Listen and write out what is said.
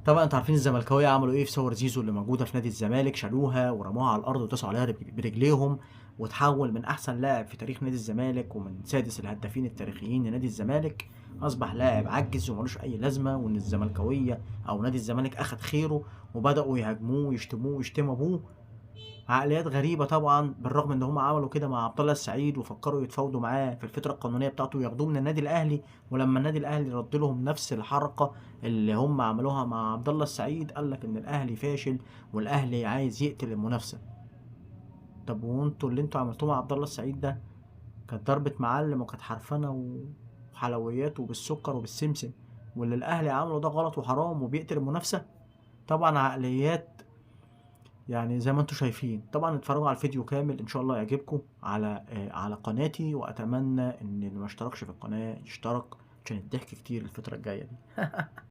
طبعًا أنتم عارفين الزملكاوية عملوا إيه في صور زيزو اللي موجودة في نادي الزمالك، شالوها ورموها على الأرض وداسوا عليها برجليهم، واتحول من أحسن لاعب في تاريخ نادي الزمالك ومن سادس الهدافين التاريخيين لنادي الزمالك، أصبح لاعب عجِّز وما لوش أي لازمة، وإن الزملكاوية أو نادي الزمالك أخد خيره وبدأوا يهاجموه ويشتموه ويشتموا أبوه. عقليات غريبة طبعًا، بالرغم إن هم عملوا كده مع عبد الله السعيد وفكّروا يتفاوضوا معاه في الفترة القانونية بتاعته وياخدوه من النادي الأهلي، ولمّا النادي الأهلي رَد لهم نفس الحركة اللي هم عملوها مع عبد الله السعيد، قال لك إن الأهلي فاشل والأهلي عايز يقتل المنافسة. طب وأنتم اللي أنتم عملتوه مع عبد الله السعيد ده كانت ضربة معلم وكانت حرفنة وحلويات وبالسكر وبالسمسم، واللي الأهلي عمله ده غلط وحرام وبيقتل المنافسة؟ طبعًا عقليات يعني زي ما أنتم شايفين. طبعًا اتفرّجوا على الفيديو كامل إن شاء الله يعجبكم على قناتي، وأتمنى إن اللي ما اشتركش في القناة يشترك عشان الضحك كتير الفترة الجاية دي.